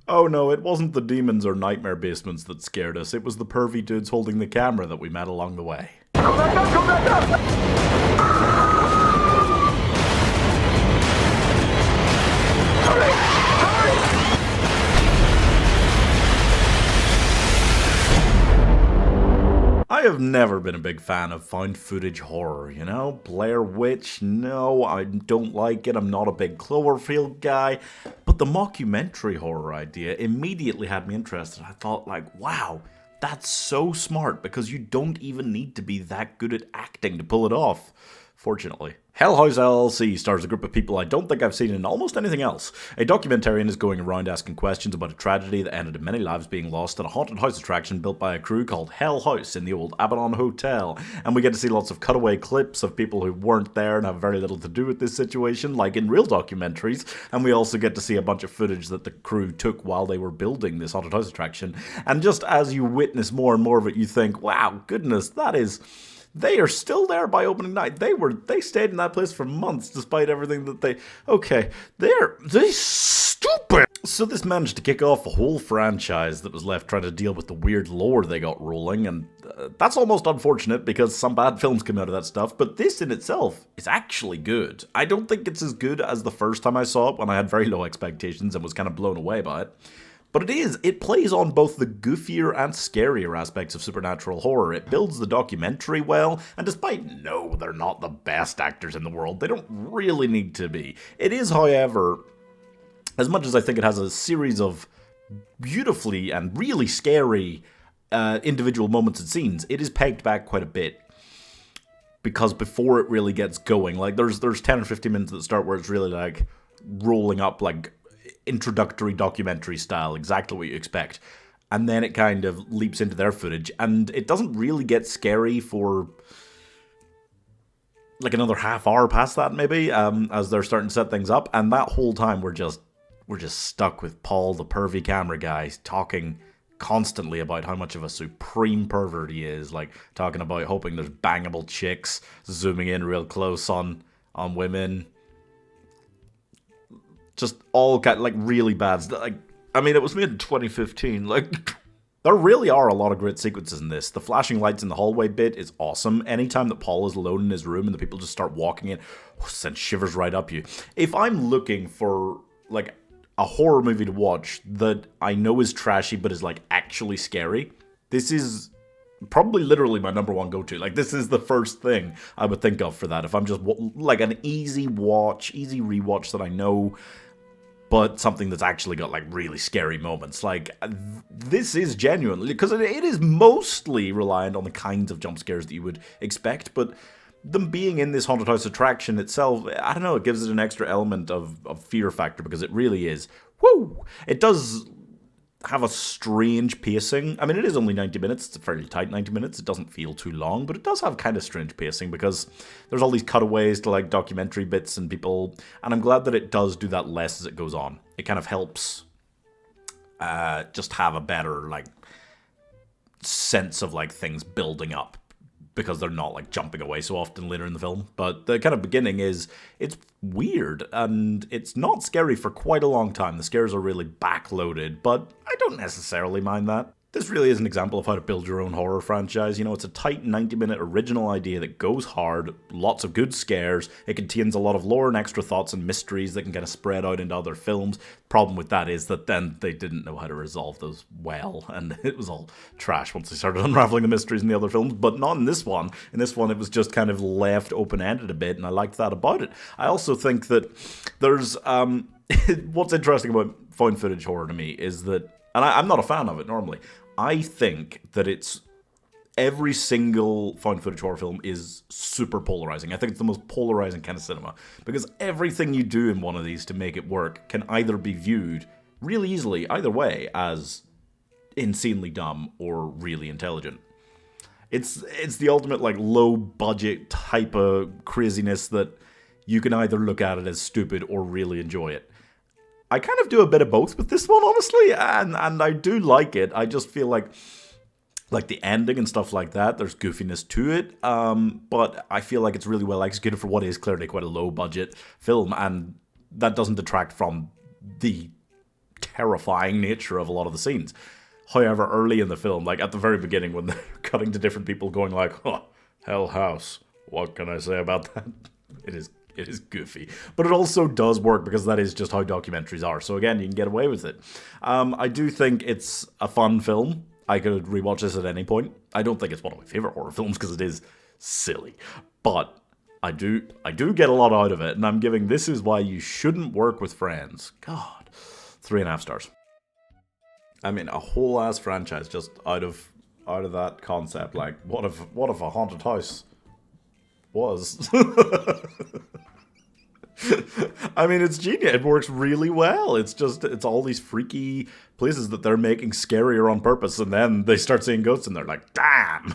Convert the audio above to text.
Oh no, it wasn't the demons or nightmare basements that scared us, it was the pervy dudes holding the camera that we met along the way. Go back up! Go back up! Hurry! Hurry! I have never been a big fan of found footage horror, you know? Blair Witch, no, I don't like it, I'm not a big Cloverfield guy. But the mockumentary horror idea immediately had me interested. I thought, like, wow, that's so smart because you don't even need to be that good at acting to pull it off. Fortunately. Hellhouse LLC stars a group of people I don't think I've seen in almost anything else. A documentarian is going around asking questions about a tragedy that ended in many lives being lost at a haunted house attraction built by a crew called Hellhouse in the old Abaddon Hotel. And we get to see lots of cutaway clips of people who weren't there and have very little to do with this situation, like in real documentaries. And we also get to see a bunch of footage that the crew took while they were building this haunted house attraction. And just as you witness more and more of it, you think, wow, goodness, that is... They are still there by opening night. They stayed in that place for months despite everything that they... Okay, they stupid! So this managed to kick off a whole franchise that was left trying to deal with the weird lore they got rolling, and that's almost unfortunate because some bad films come out of that stuff, but this in itself is actually good. I don't think it's as good as the first time I saw it when I had very low expectations and was kind of blown away by it. But it plays on both the goofier and scarier aspects of supernatural horror. It builds the documentary well, and despite, no, they're not the best actors in the world, they don't really need to be. It is, however, as much as I think it has a series of beautifully and really scary individual moments and scenes, it is pegged back quite a bit. Because before it really gets going, like, there's 10 or 15 minutes at the start where it's really, like, rolling up, like, introductory documentary style, exactly what you expect. And then it kind of leaps into their footage, and it doesn't really get scary for like another half hour past that, maybe, as they're starting to set things up. And that whole time we're just stuck with Paul, the pervy camera guy, talking constantly about how much of a supreme pervert he is, like talking about hoping there's bangable chicks, zooming in real close on women. Just all kind like really bad. Like, I mean, it was made in 2015. Like, there really are a lot of great sequences in this. The flashing lights in the hallway bit is awesome. Anytime that Paul is alone in his room and the people just start walking in, sends shivers right up you. If I'm looking for like a horror movie to watch that I know is trashy but is like actually scary, this is probably literally my number one go-to. Like, this is the first thing I would think of for that. If I'm just like an easy rewatch that I know, but something that's actually got, like, really scary moments. Like, this is genuinely... Because it is mostly reliant on the kinds of jump scares that you would expect, but them being in this haunted house attraction itself, I don't know, it gives it an extra element of fear factor, because it really is... Woo! It does have a strange pacing. I mean, it is only 90 minutes. It's a fairly tight 90 minutes. It doesn't feel too long, but it does have kind of strange pacing because there's all these cutaways to like documentary bits and people, and I'm glad that it does do that less as it goes on. It kind of helps just have a better like sense of like things building up, because they're not like jumping away so often later in the film. But the kind of beginning it's weird, and it's not scary for quite a long time. The scares are really backloaded, but I don't necessarily mind that. This really is an example of how to build your own horror franchise. You know, it's a tight 90-minute original idea that goes hard, lots of good scares, it contains a lot of lore and extra thoughts and mysteries that can kind of spread out into other films. Problem with that is that then they didn't know how to resolve those well, and it was all trash once they started unraveling the mysteries in the other films, but not in this one. In this one, it was just kind of left open-ended a bit, and I liked that about it. I also think that there's... what's interesting about found footage horror to me is that, and I'm not a fan of it normally, I think that it's every single found footage horror film is super polarizing. I think it's the most polarizing kind of cinema, because everything you do in one of these to make it work can either be viewed really easily, either way, as insanely dumb or really intelligent. It's the ultimate like low budget type of craziness that you can either look at it as stupid or really enjoy it. I kind of do a bit of both with this one, honestly, and I do like it. I just feel like the ending and stuff like that, there's goofiness to it, but I feel like it's really well executed for what is clearly quite a low-budget film, and that doesn't detract from the terrifying nature of a lot of the scenes. However, early in the film, like at the very beginning when they're cutting to different people going like, Hell House, what can I say about that? It is goofy. But it also does work because that is just how documentaries are. So again, you can get away with it. I do think it's a fun film. I could rewatch this at any point. I don't think it's one of my favorite horror films because it is silly. But I do get a lot out of it, and I'm giving This Is Why You Shouldn't Work with Friends. God, 3.5 stars. I mean, a whole ass franchise just out of that concept. Like, what if a haunted house was? I mean, it's genius. It works really well. It's all these freaky places that they're making scarier on purpose, and then they start seeing ghosts, and they're like, damn.